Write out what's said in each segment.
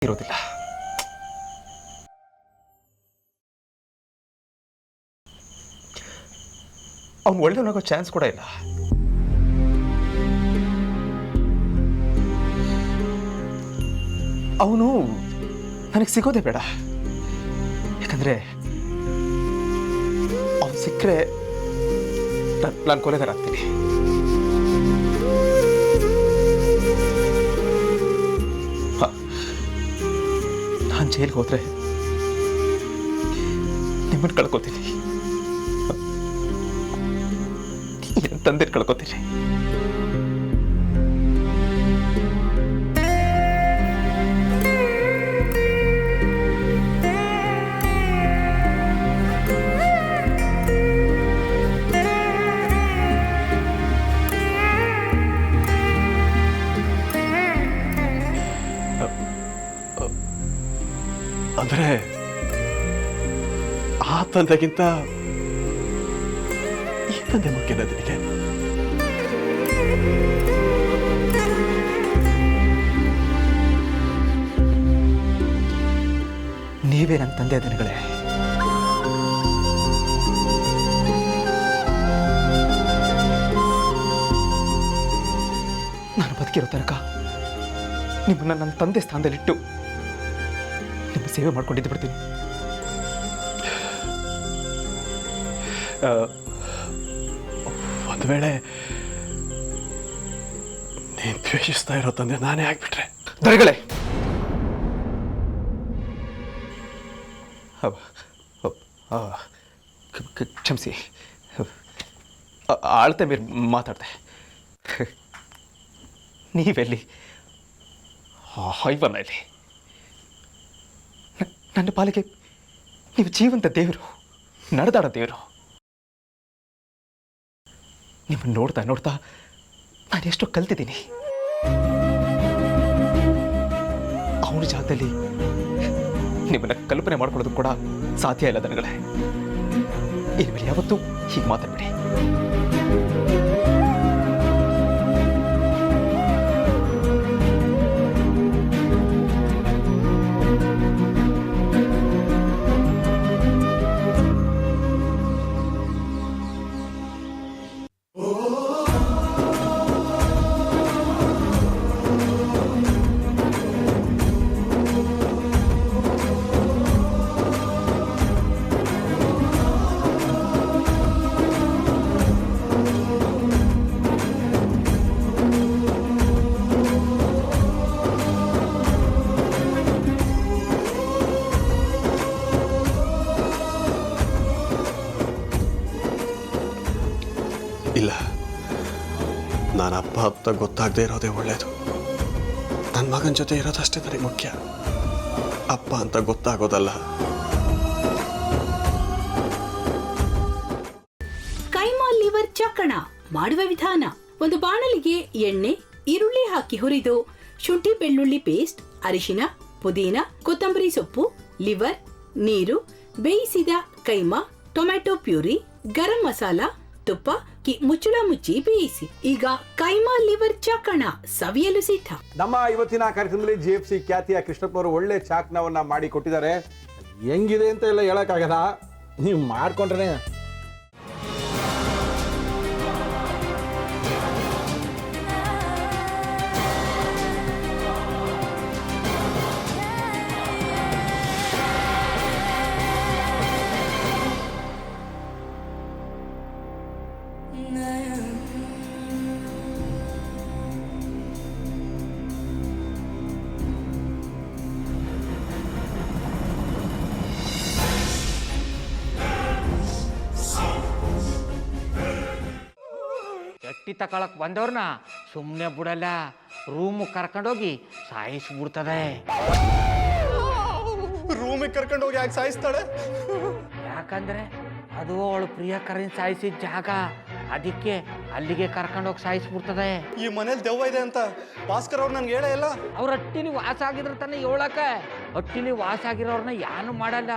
ಇರೋದಿಲ್ಲ. ಅವನು ಒಳ್ಳೆಯವನಾಗೋ ಚಾನ್ಸ್ ಕೂಡ ಇಲ್ಲ. ಅವನು ನನಗೆ ಸಿಗೋದೇ ಬೇಡ. ಯಾಕಂದ್ರೆ ಅವನು ಸಿಕ್ಕರೆ ನಾನು ಕೊಲೆಗಾರ ಆಗ್ತೀನಿ. ನಾನು ಜೈಲಿಗೆ ಹೋದ್ರೆ ನಿಮ್ಮನ್ನು ಕಳ್ಕೊತೀನಿ, ತಂದೆ ಕಳ್ಕೊತೀನಿ. ಅಂದ್ರೆ ಆ ತಂದೆಗಿಂತ ಈ ತಂದೆ ಮುಖ್ಯನ ನಿನಗೆ? ನೀವೇ ನನ್ನ ತಂದೆ ದಿನಗಳೇ. ನಾನು ಬದುಕಿರೋ ತನಕ ನಿಮ್ಮನ್ನ ನನ್ನ ತಂದೆ ಸ್ಥಾನದಲ್ಲಿಟ್ಟು ನಿಮ್ಮ ಸೇವೆ ಮಾಡ್ಕೊಂಡಿದ್ದು ಬಿಡ್ತೀನಿ. ಒಂದು ವೇಳೆ ನೀನು ದ್ವೇಷಿಸ್ತಾ ಇರೋ ತಂದೆ ನಾನೇ ಆಗ್ಬಿಟ್ರೆ? ದೊರೆಗಳೇ, ಕ್ಷಮಿಸಿ, ಆಳ್ತೆ ಮೀರಿ ಮಾತಾಡ್ದೆ. ನೀವೆಲ್ಲಿ ಹೈವನ್ನ ಇಲ್ಲಿ? ನನ್ನ ಪಾಲಿಗೆ ನೀವು ಜೀವಂತ ದೇವರು, ನಡೆದಾಡೋ ದೇವರು. ನಿಮ್ಮನ್ನು ನೋಡ್ತಾ ನೋಡ್ತಾ ನಾನು ಎಷ್ಟೋ ಕಲ್ತಿದ್ದೀನಿ. ಅವನ ಜಾಗದಲ್ಲಿ ನಿಮ್ಮನ್ನ ಕಲ್ಪನೆ ಮಾಡ್ಕೊಳ್ಳೋದು ಕೂಡ ಸಾಧ್ಯ ಇಲ್ಲ ದನಗಳೇ. ಇನ್ಮೇಲೆ ಯಾವತ್ತೂ ಹೀಗೆ ಮಾತಾಡ್ಬಿಡಿ. ಇಲ್ಲ, ನಾನು ಅಪ್ಪ ಅಂತ ಗೊತ್ತಾಗದೇ ಇರೋದೇ ಒಳ್ಳೇದು. ನನ್ನ ಮಗನ ಜೊತೆ ಇರೋದಷ್ಟೇ ನನಗೆ ಮುಖ್ಯ, ಅಪ್ಪ ಅಂತ ಗೊತ್ತಾಗೋದಲ್ಲ. ಕೈಮಾ ಲಿವರ್ ಚಕ್ಕಣ ಮಾಡುವ ವಿಧಾನ: ಒಂದು ಬಾಣಲಿಗೆ ಎಣ್ಣೆ, ಈರುಳ್ಳಿ ಹಾಕಿ ಹುರಿದು ಶುಂಠಿ ಬೆಳ್ಳುಳ್ಳಿ ಪೇಸ್ಟ್, ಅರಿಶಿನ, ಪುದೀನ, ಕೊತ್ತಂಬರಿ ಸೊಪ್ಪು, ಲಿವರ್, ನೀರು, ಬೇಯಿಸಿದ ಕೈಮಾ, ಟೊಮ್ಯಾಟೊ ಪ್ಯೂರಿ, ಗರಂ ಮಸಾಲ, ತುಪ್ಪ ಮುಚ್ಚಳ ಮುಚ್ಚಿ ಬೇಯಿಸಿ. ಈಗ ಕೈಮಾ ಲಿವರ್ ಚಾಕಣ ಸವಿಯಲು ಸಿದ್ಧ. ನಮ್ಮ ಇವತ್ತಿನ ಕಾರ್ಯಕ್ರಮದಲ್ಲಿ GFC ಖ್ಯಾತಿಯ ಕೃಷ್ಣಪ್ಪನವರು ಒಳ್ಳೆ ಚಾಕ್ನವನ್ನ ಮಾಡಿ ಕೊಟ್ಟಿದ್ದಾರೆ. ಹೆಂಗಿದೆ ಅಂತ ಎಲ್ಲ ಹೇಳಕ್ಕಾಗಲ್ಲ, ನೀವು ಮಾಡ್ಕೊಂಡ್ರೆ. ಎಟ್ಟಿ ತಕೊಳಕ್ ಬಂದವ್ರನ್ನ ಸುಮ್ಮನೆ ಬಿಡಲ್ಲ, ರೂಮ್ ಕರ್ಕೊಂಡೋಗಿ ಸಾಯಿಸ್ಬಿಡ್ತದೆ. ರೂಮಿಗೆ ಕರ್ಕೊಂಡೋಗಿ ಯಾಕೆ ಸಾಯಿಸ್ತಾಳೆ? ಯಾಕಂದ್ರೆ ಅದು ಅವಳು ಪ್ರಿಯಕರನ್ ಸಾಯಿಸಿದ ಜಾಗ, ಅದಕ್ಕೆ ಅಲ್ಲಿಗೆ ಕರ್ಕೊಂಡೋಗಿ ಸಾಯಿಸ್ಬಿಡ್ತದೆ. ಈ ಮನೇಲಿ ದೆವ್ವ ಇದೆ ಅಂತ ಭಾಸ್ಕರ್ ಅವ್ರು ನನ್ಗೆ ಹೇಳೇ ಇಲ್ಲ. ಅವ್ರ ಹಟ್ಟಿಲಿ ವಾಸ ಆಗಿದ್ರ ತಾನೆ ಹೇಳಕ. ಹಟ್ಟಿಲಿ ವಾಸ ಆಗಿರೋರ್ನ ಯಾನು ಮಾಡಲ್ಲ,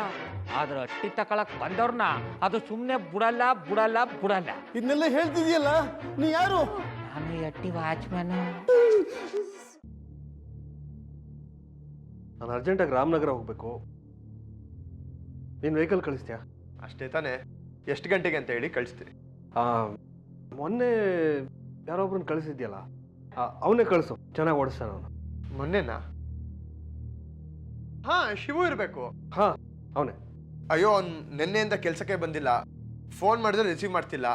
ಆದ್ರೆ ಹಟ್ಟಿ ತಕೊಳಕ್ ಬಂದವ್ರನ್ನ ಅದು ಸುಮ್ಮನೆ ಬಿಡಲ್ಲ ಬಿಡಲ್ಲ ಬಿಡಲ್ಲ. ಇದನ್ನೆಲ್ಲ ಹೇಳ್ತಿದ್ಯಲ್ಲ, ನೀ ಯಾರು? ನಾನು ಹಟ್ಟಿ ವಾಚ್ಮ್ಯಾನು. ನಾನು ಅರ್ಜೆಂಟಾಗಿ ರಾಮನಗರ ಹೋಗಬೇಕು. ನೀನು ವೆಹಿಕಲ್ ಕಳಿಸ್ತೀಯಾ? ಅಷ್ಟೇ ತಾನೇ? ಎಷ್ಟು ಗಂಟೆಗೆ ಅಂತ ಹೇಳಿ ಕಳಿಸ್ತೀನಿ. ಮೊನ್ನೆ ಯಾರೊಬ್ರನ್ನ ಕಳಿಸಿದ್ಯಲ್ಲ, ಅವನೇ ಕಳಿಸು, ಚೆನ್ನಾಗಿ ಓಡಿಸ್ತಾನೆ ಅವನು. ಮೊನ್ನೆನಾ? ಹಾ, ಶಿವು ಇರಬೇಕು. ಹಾಂ, ಅವನೇ. ಅಯ್ಯೋ, ಅವ್ನು ನಿನ್ನೆಯಿಂದ ಕೆಲಸಕ್ಕೆ ಬಂದಿಲ್ಲ. ಫೋನ್ ಮಾಡಿದ್ರೆ ರಿಸೀವ್ ಮಾಡ್ತಿಲ್ಲ.